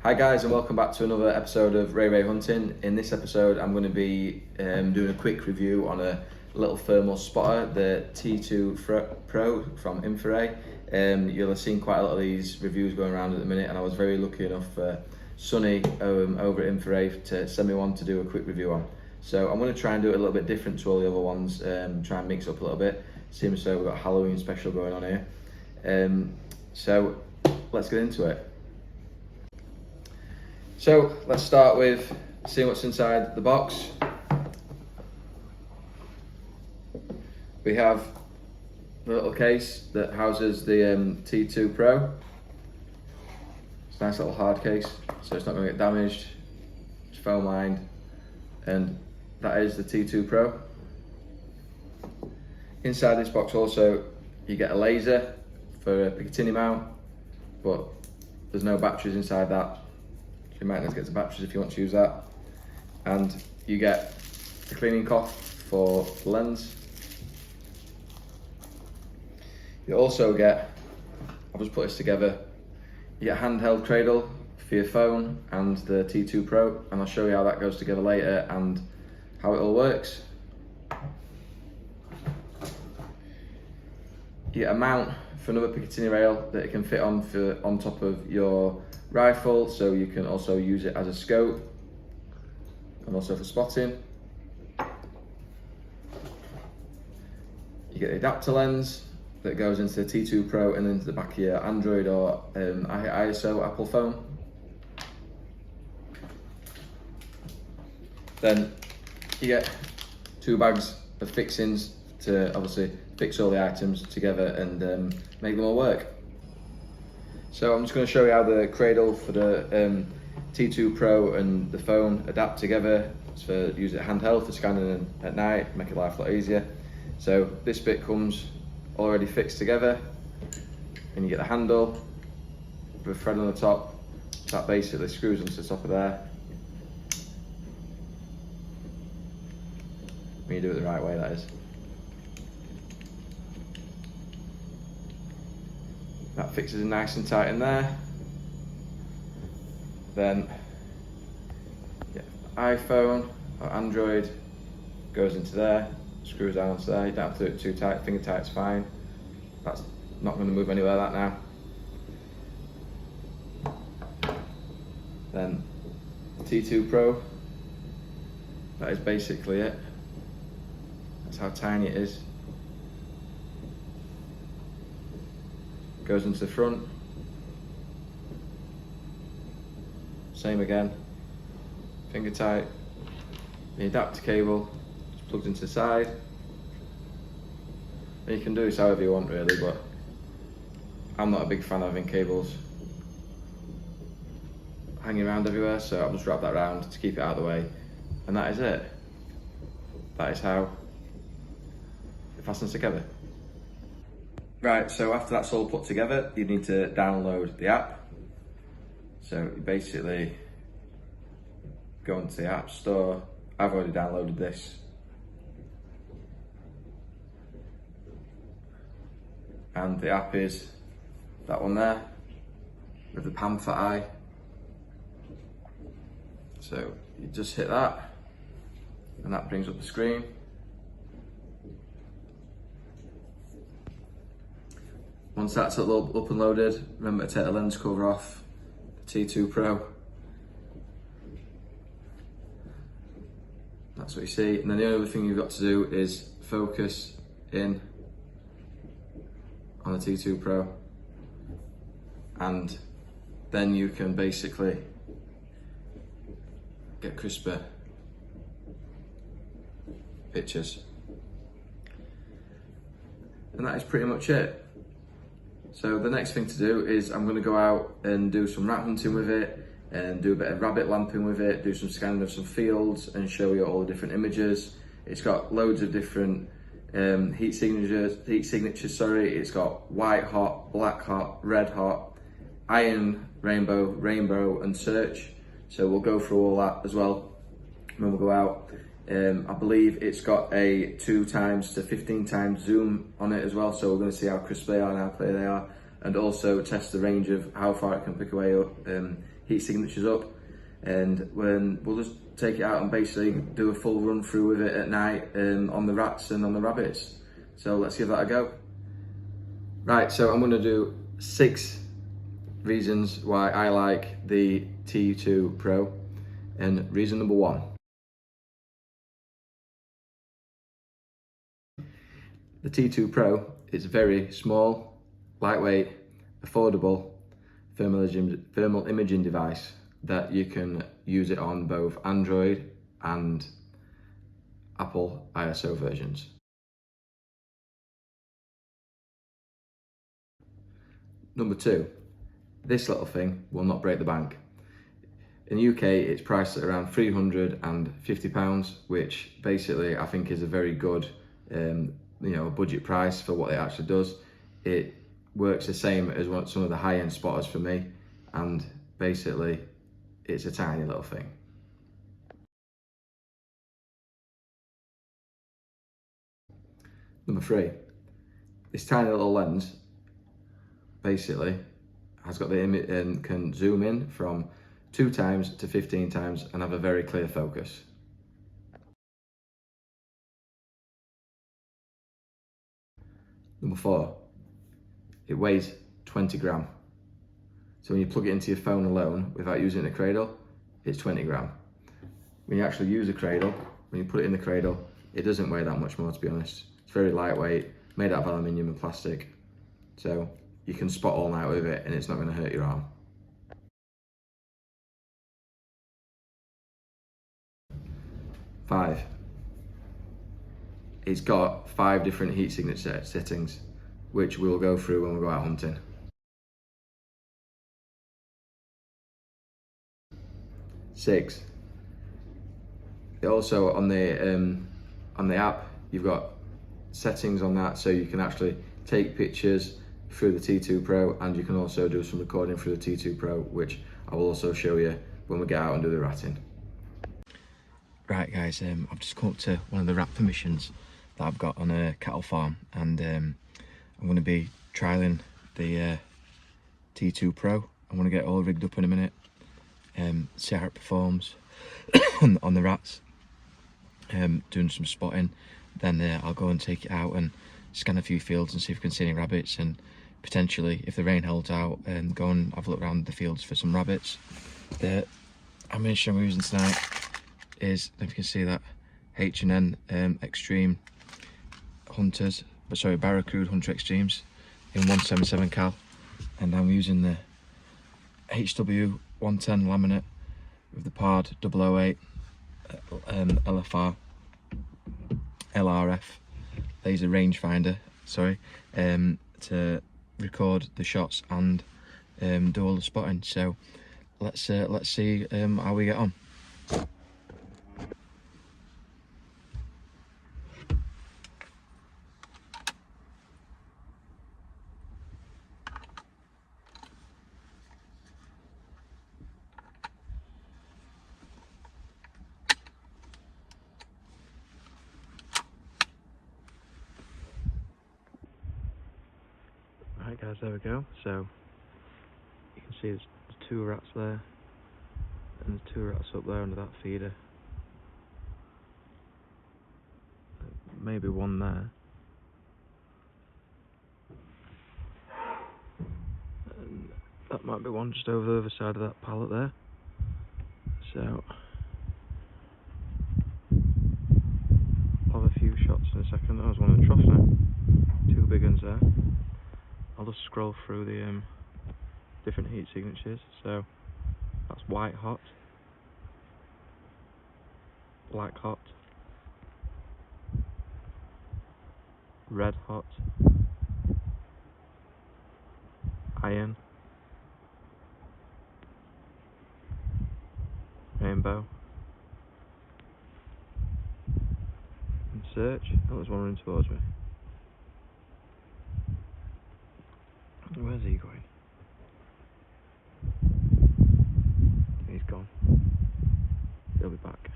Hi guys, and welcome back to another episode of Ray Hunting. In this episode I'm going to be doing a quick review on a little thermal spotter, the T2Pro from InfiRay. You'll have seen quite a lot of these reviews going around at the minute, and I was very lucky enough for Sonny over at InfiRay to send me one to do a quick review on. So I'm going to try and do it a little bit different to all the other ones, try and mix up a little bit. Seems so we've got a Halloween special going on here. So let's get into it. So let's start with seeing what's inside the box. We have the little case that houses the T2Pro. It's a nice little hard case, so it's not going to get damaged. It's foam lined, and that is the T2Pro. Inside this box also you get a laser for a Picatinny mount, but there's no batteries inside that. You might need to get the batteries if you want to use that. And you get a cleaning cloth for the lens. You also get, I've just put this together, you get a handheld cradle for your phone and the T2Pro, and I'll show you how that goes together later and how it all works. You get a mount for another Picatinny rail that it can fit on top of your rifle, so you can also use it as a scope and also for spotting. You get the adapter lens that goes into the T2Pro and into the back of your Android or ISO Apple phone. Then you get 2 bags of fixings to obviously fix all the items together and make them all work. So I'm just going to show you how the cradle for the T2Pro and the phone adapt together. It's for use it handheld for scanning at night, make your life a lot easier. So this bit comes already fixed together, and you get the handle with a thread on the top. That basically screws onto the top of there. When you do it the right way, that is. That fixes it nice and tight in there. Then iPhone or Android goes into there, screws down onto there. You don't have to do it too tight, finger tight's fine. That's not going to move anywhere, that now. Then T2Pro, that is basically it. That's how tiny it is. Goes into the front. Same again. Finger tight. The adapter cable is plugged into the side. And you can do this however you want really, but I'm not a big fan of having cables hanging around everywhere, so I'll just wrap that around to keep it out of the way. And that is it. That is how it fastens together. Right, so after that's all put together, you need to download the app. So you basically go into the App Store. I've already downloaded this. And the app is that one there, with the panther eye. So you just hit that, and that brings up the screen. Once that's up and loaded, remember to take the lens cover off the T2Pro. That's what you see. And then the only other thing you've got to do is focus in on the T2Pro. And then you can basically get crisper pictures. And that is pretty much it. So the next thing to do is I'm going to go out and do some rat hunting with it, and do a bit of rabbit lamping with it, do some scanning of some fields and show you all the different images. It's got loads of different heat signatures. It's got white hot, black hot, red hot, iron, rainbow and search. So we'll go through all that as well when we go out. I believe it's got a 2 times to 15 times zoom on it as well, so we're going to see how crisp they are and how clear they are, and also test the range of how far it can pick away up heat signatures up, and when we'll just take it out and basically do a full run through with it at night on the rats and on the rabbits. So let's give that a go. Right, so I'm going to do 6 reasons why I like the T2Pro, and reason number 1. The T2Pro is very small, lightweight, affordable thermal imaging device that you can use it on both Android and Apple ISO versions. Number 2, this little thing will not break the bank. In the UK, it's priced at around £350, which basically I think is a very good, budget price for what it actually does. It works the same as some of the high-end spotters for me, and basically it's a tiny little thing. Number 3, this tiny little lens basically has got the image and can zoom in from 2 times to 15 times and have a very clear focus. Number 4, it weighs 20 gram. So when you plug it into your phone alone without using a cradle, it's 20 gram. When you actually use a cradle, when you put it in the cradle, it doesn't weigh that much more, to be honest. It's very lightweight, made out of aluminium and plastic. So you can spot all night with it and it's not going to hurt your arm. 5, it's got 5 different heat signature settings, which we'll go through when we go out hunting. 6, it also on the app you've got settings on that, so you can actually take pictures through the T2Pro, and you can also do some recording through the T2Pro, which I will also show you when we get out and do the ratting. Right guys, I've just come up to one of the rat permissions that I've got on a cattle farm, and I'm going to be trialling the T2Pro. I'm going to get it all rigged up in a minute, see how it performs on the rats, doing some spotting. Then I'll go and take it out and scan a few fields and see if we can see any rabbits, and potentially, if the rain holds out, go and have a look around the fields for some rabbits. The ammunition I'm using tonight is, if you can see that, H&N Extreme Hunters, Barracuda Hunter Extremes in 177 cal, and I'm using the HW 110 laminate with the PARD 008 LRF laser rangefinder, to record the shots and do all the spotting. So let's see how we get on. Right guys, there we go. So you can see there's 2 rats there, and there's 2 rats up there under that feeder. Maybe 1 there. And that might be 1 just over the other side of that pallet there. So I'll have a few shots in a second. That was one of the troughs now. 2 big ones there. I'll just scroll through the different heat signatures. So that's white hot, black hot, red hot, iron, rainbow, and search. Oh, there's one running towards me. Where's he going? He's gone. He'll be back.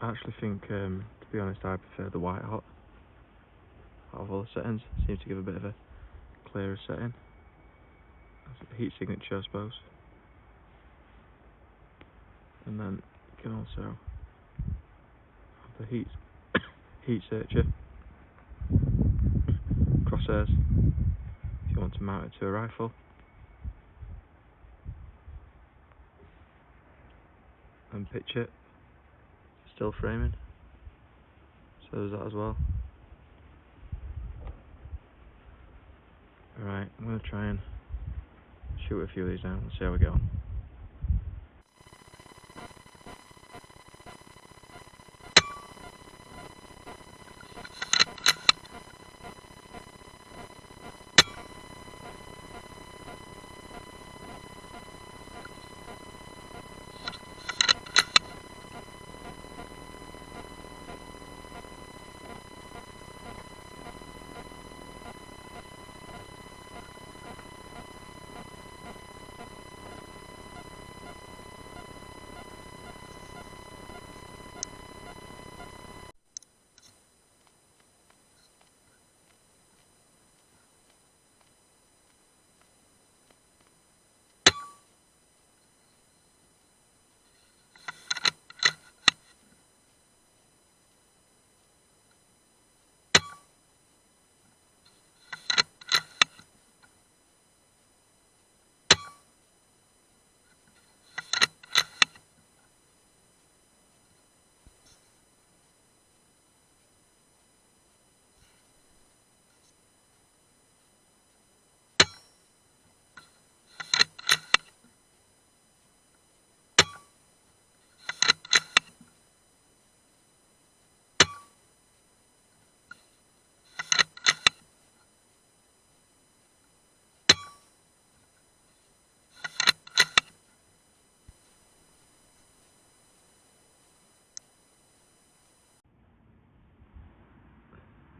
I actually think, to be honest, I prefer the white hot out of all the settings. Seems to give a bit of a clearer setting. That's a heat signature, I suppose. And then you can also have the heat searcher, crosshairs, if you want to mount it to a rifle, and pitch it, still framing, so there's that as well. Alright, I'm going to try and shoot a few of these now and see how we go.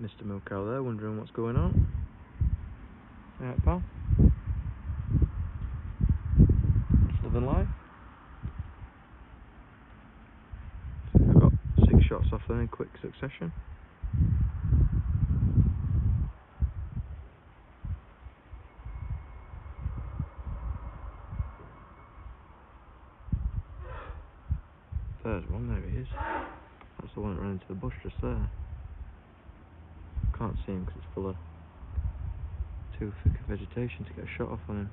Mr. Milk Cow there, wondering what's going on. Alright, pal. Just living life. I've got 6 shots off there in quick succession. There's one, there he is. That's the one that ran into the bush just there. Can't see him because it's full of too thick of vegetation to get a shot off on him.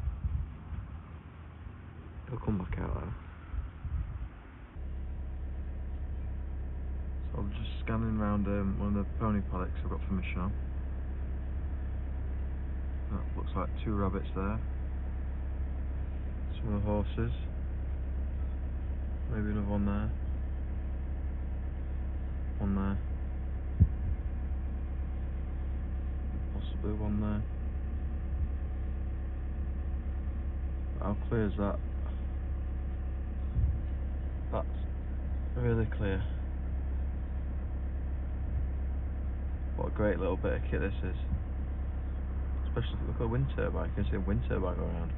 He'll come back out though. So I'm just scanning around one of the pony paddocks I've got permission on. That looks like 2 rabbits there. Some of the horses. Maybe another one there. One there. Possibly one there. How clear is that? That's really clear. What a great little bit of kit this is. Especially if you look at a wind turbine, you can see a wind turbine go around.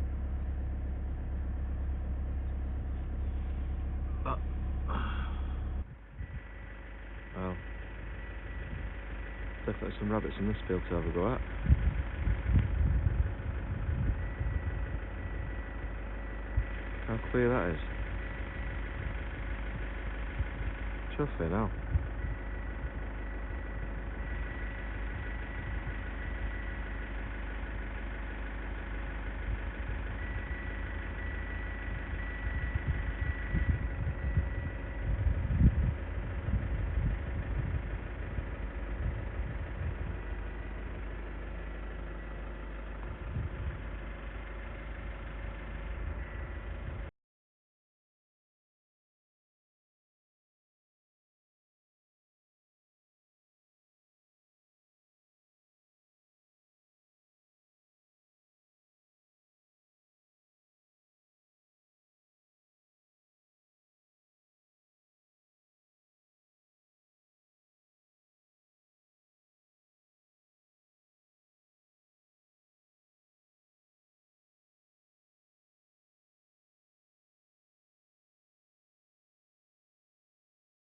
Well, definitely some rabbits in this field to have a go at. How clear that is. Chuffing now.